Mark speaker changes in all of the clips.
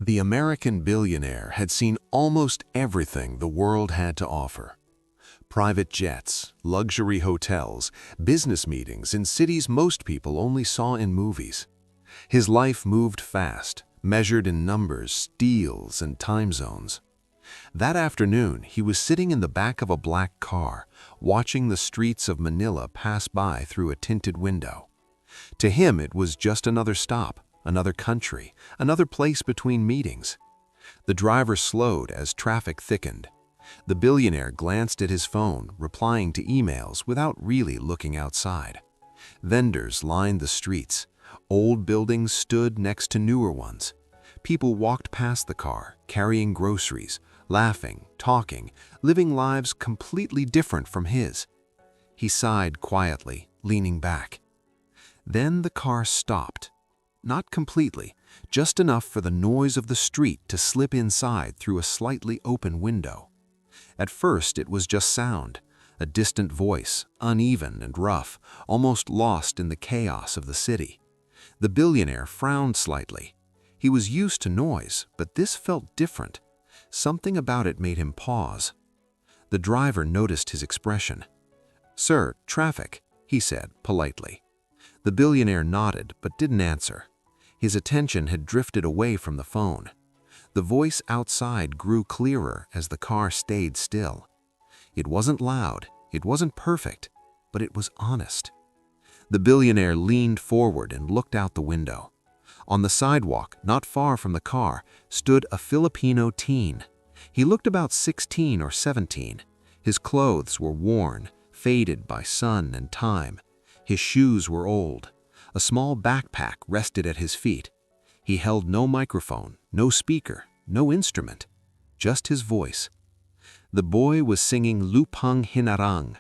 Speaker 1: The American billionaire had seen almost everything the world had to offer. Private jets, luxury hotels, business meetings in cities most people only saw in movies. His life moved fast, measured in numbers, deals, and time zones. That afternoon, he was sitting in the back of a black car, watching the streets of Manila pass by through a tinted window. To him, it was just another stop, another country, another place between meetings. The driver slowed as traffic thickened. The billionaire glanced at his phone, replying to emails without really looking outside. Vendors lined the streets. Old buildings stood next to newer ones. People walked past the car, carrying groceries, laughing, talking, living lives completely different from his. He sighed quietly, leaning back. Then the car stopped. Not completely, just enough for the noise of the street to slip inside through a slightly open window. At first, it was just sound, a distant voice, uneven and rough, almost lost in the chaos of the city. The billionaire frowned slightly. He was used to noise, but this felt different. Something about it made him pause. The driver noticed his expression. "Sir, traffic," he said politely. The billionaire nodded but didn't answer. His attention had drifted away from the phone. The voice outside grew clearer as the car stayed still. It wasn't loud, it wasn't perfect, but it was honest. The billionaire leaned forward and looked out the window. On the sidewalk, not far from the car, stood a Filipino teen. He looked about 16 or 17. His clothes were worn, faded by sun and time. His shoes were old. A small backpack rested at his feet. He held no microphone, no speaker, no instrument, just his voice. The boy was singing Lupang Hinarang.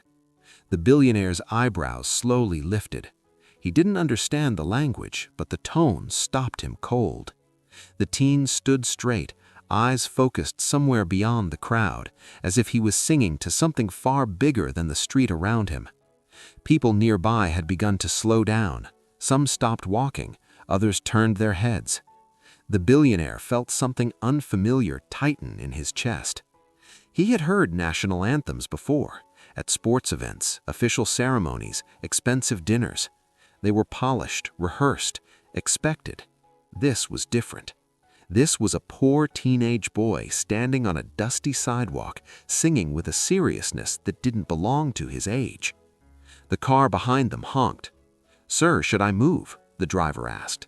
Speaker 1: The billionaire's eyebrows slowly lifted. He didn't understand the language, but the tone stopped him cold. The teen stood straight, eyes focused somewhere beyond the crowd, as if he was singing to something far bigger than the street around him. People nearby had begun to slow down. Some stopped walking, others turned their heads. The billionaire felt something unfamiliar tighten in his chest. He had heard national anthems before, at sports events, official ceremonies, expensive dinners. They were polished, rehearsed, expected. This was different. This was a poor teenage boy standing on a dusty sidewalk, singing with a seriousness that didn't belong to his age. The car behind them honked. "Sir, should I move?" the driver asked.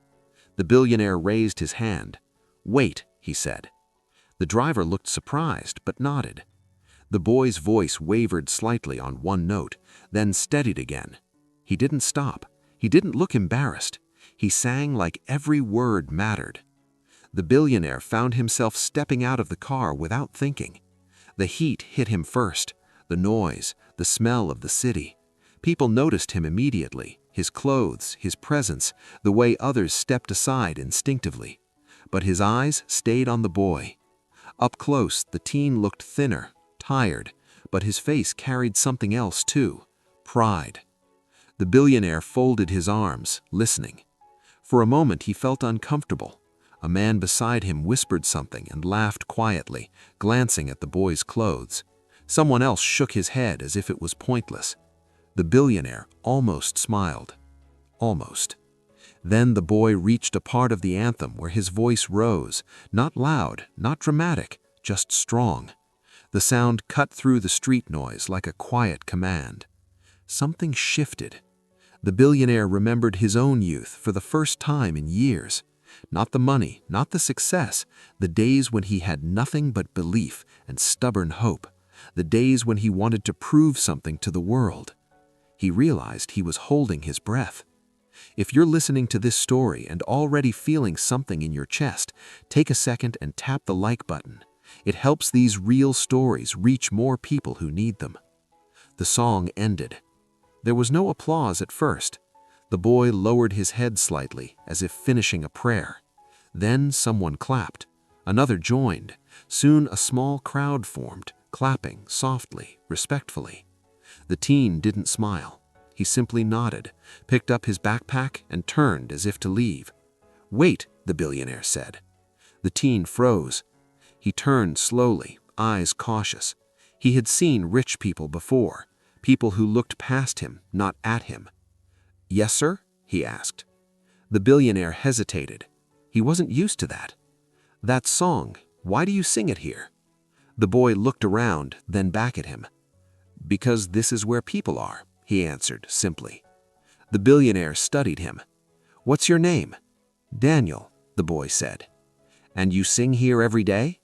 Speaker 1: The billionaire raised his hand. "Wait," he said. The driver looked surprised but nodded. The boy's voice wavered slightly on one note, then steadied again. He didn't stop. He didn't look embarrassed. He sang like every word mattered. The billionaire found himself stepping out of the car without thinking. The heat hit him first, the noise, the smell of the city. People noticed him immediately, his clothes, his presence, the way others stepped aside instinctively. But his eyes stayed on the boy. Up close, the teen looked thinner, tired, but his face carried something else too, pride. The billionaire folded his arms, listening. For a moment he felt uncomfortable. A man beside him whispered something and laughed quietly, glancing at the boy's clothes. Someone else shook his head as if it was pointless. The billionaire almost smiled. Almost. Then the boy reached a part of the anthem where his voice rose, not loud, not dramatic, just strong. The sound cut through the street noise like a quiet command. Something shifted. The billionaire remembered his own youth for the first time in years. Not the money, not the success, the days when he had nothing but belief and stubborn hope, the days when he wanted to prove something to the world. He realized he was holding his breath. If you're listening to this story and already feeling something in your chest, take a second and tap the like button. It helps these real stories reach more people who need them. The song ended. There was no applause at first. The boy lowered his head slightly, as if finishing a prayer. Then someone clapped. Another joined. Soon a small crowd formed, clapping softly, respectfully. The teen didn't smile. He simply nodded, picked up his backpack, and turned as if to leave. "Wait," the billionaire said.
Speaker 2: The teen froze. He turned slowly, eyes cautious. He had seen rich people before, people who looked past him, not at him. "Yes, sir?" he asked. The billionaire hesitated. He wasn't used to that. "That song, why do you sing it here?" The boy looked around, then back at him. "Because this is where people are," he answered simply. The billionaire studied him. "What's your name?" "Daniel," the boy said. "And you sing here every day?"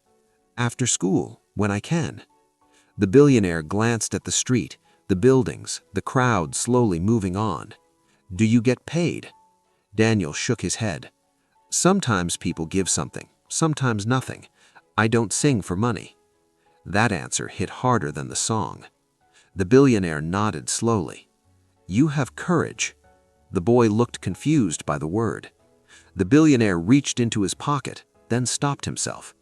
Speaker 2: "After school, when I can." The billionaire glanced at the street, the buildings, the crowd slowly moving on. "Do you get paid?" Daniel shook his head. "Sometimes people give something, sometimes nothing. I don't sing for money." That answer hit harder than the song. The billionaire nodded slowly. "You have courage." The boy looked confused by the word. The billionaire reached into his pocket, then stopped himself.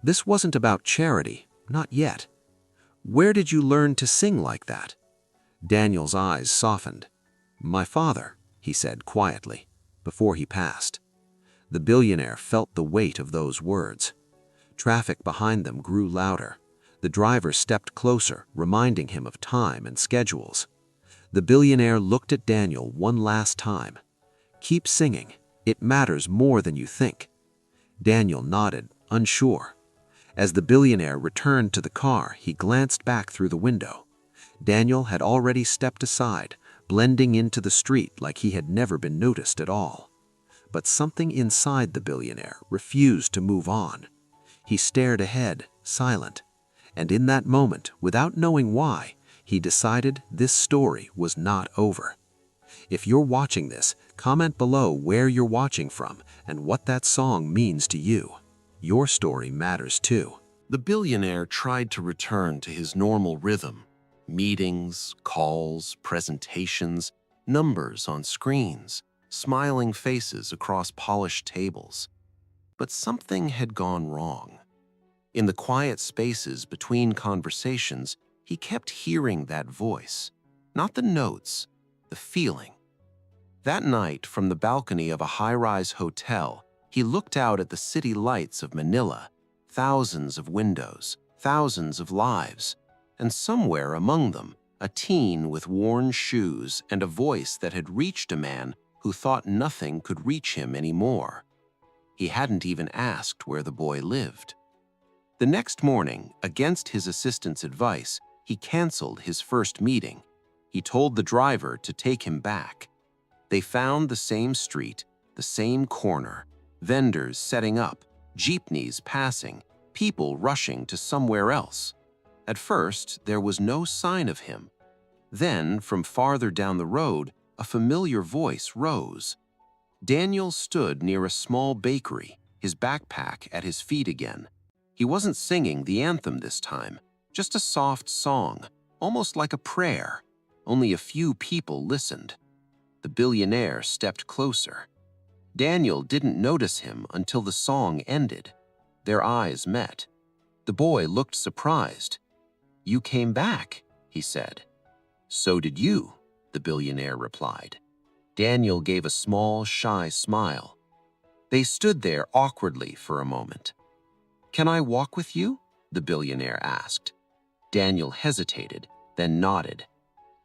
Speaker 2: This wasn't about charity, not yet. "Where did you learn to sing like that?" Daniel's eyes softened. "My father," he said quietly, before he passed. The billionaire felt the weight of those words. Traffic behind them grew louder. The driver stepped closer, reminding him of time and schedules. The billionaire looked at Daniel one last time. "Keep singing. It matters more than you think." Daniel nodded, unsure. As the billionaire returned to the car, he glanced back through the window. Daniel had already stepped aside, blending into the street like he had never been noticed at all. But something inside the billionaire refused to move on. He stared ahead, silent. And in that moment, without knowing why, he decided this story was not over. If you're watching this, comment below where you're watching from and what that song means to you. Your story matters too.
Speaker 3: The billionaire tried to return to his normal rhythm. Meetings, calls, presentations, numbers on screens, smiling faces across polished tables. But something had gone wrong. In the quiet spaces between conversations, he kept hearing that voice, not the notes, the feeling. That night, from the balcony of a high-rise hotel, he looked out at the city lights of Manila, thousands of windows, thousands of lives, and somewhere among them, a teen with worn shoes and a voice that had reached a man who thought nothing could reach him anymore. He hadn't even asked where the boy lived. The next morning, against his assistant's advice, he canceled his first meeting. He told the driver to take him back. They found the same street, the same corner, vendors setting up, jeepneys passing, people rushing to somewhere else. At first, there was no sign of him. Then, from farther down the road, a familiar voice rose. Daniel stood near a small bakery, his backpack at his feet again. He wasn't singing the anthem this time, just a soft song, almost like a prayer. Only a few people listened. The billionaire stepped closer. Daniel didn't notice him until the song ended. Their eyes met. The boy looked surprised. "You came back," he said. "So did you," the billionaire replied. Daniel gave a small, shy smile. They stood there awkwardly for a moment. "Can I walk with you?" the billionaire asked. Daniel hesitated, then nodded.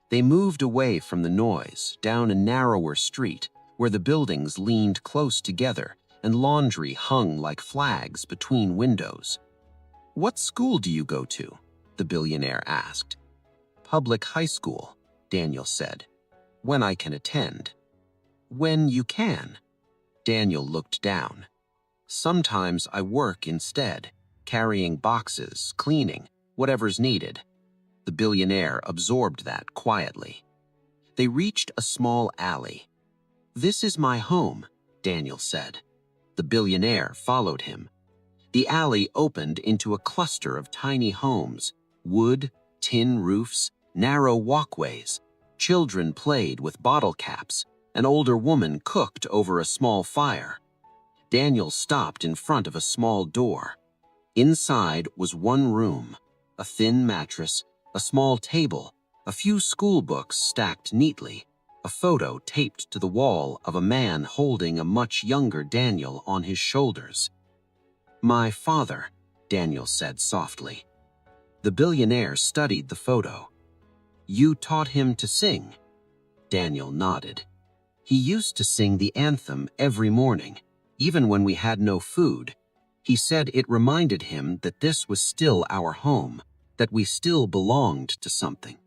Speaker 3: They moved away from the noise, down a narrower street where the buildings leaned close together and laundry hung like flags between windows. "What school do you go to?" the billionaire asked. "Public high school," Daniel said. "When I can attend." "When you can." Daniel looked down. "Sometimes I work instead, carrying boxes, cleaning, whatever's needed." The billionaire absorbed that quietly. They reached a small alley. "This is my home," Daniel said. The billionaire followed him. The alley opened into a cluster of tiny homes, wood, tin roofs, narrow walkways. Children played with bottle caps. An older woman cooked over a small fire. Daniel stopped in front of a small door. Inside was one room, a thin mattress, a small table, a few school books stacked neatly, a photo taped to the wall of a man holding a much younger Daniel on his shoulders.
Speaker 4: "My father," Daniel said softly. The billionaire studied the photo. "You taught him to sing?" Daniel nodded. "He used to sing the anthem every morning, even when we had no food. He said it reminded him that this was still our home, that we still belonged to something."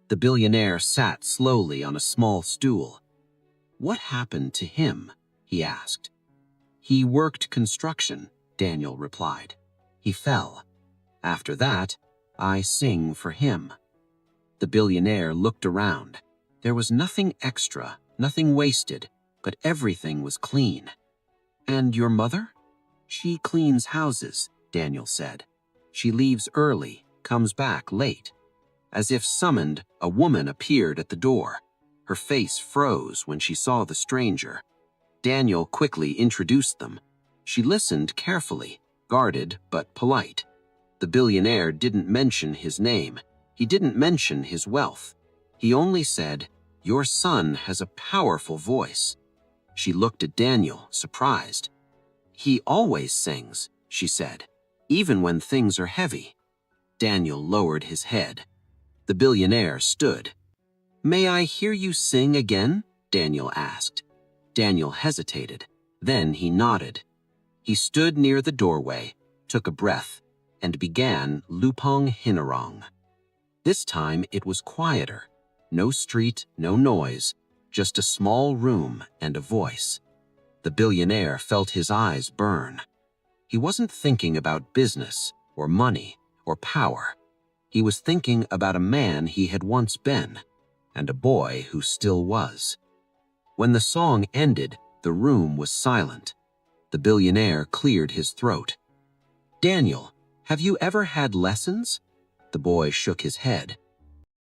Speaker 4: The billionaire sat slowly on a small stool. "What happened to him?" he asked. "He worked construction," Daniel replied. "He fell. After that, I sing for him." The billionaire looked around. There was nothing extra, nothing wasted, but everything was clean. "And your mother?" "She cleans houses," Daniel said. "She leaves early, comes back late." As if summoned, a woman appeared at the door. Her face froze when she saw the stranger. Daniel quickly introduced them. She listened carefully, guarded but polite. The billionaire didn't mention his name. He didn't mention his wealth. He only said, "Your son has a powerful voice." She looked at Daniel, surprised. "He always sings," she said, "even when things are heavy." Daniel lowered his head. The billionaire stood. "May I hear you sing again?" Daniel asked. Daniel hesitated. Then he nodded. He stood near the doorway, took a breath, and began Lupong Hinarong. This time it was quieter. No street, no noise, just a small room and a voice. The billionaire felt his eyes burn. He wasn't thinking about business or money or power. He was thinking about a man he had once been, and a boy who still was. When the song ended, the room was silent. The billionaire cleared his throat. "Daniel, have you ever had lessons?" The boy shook his head.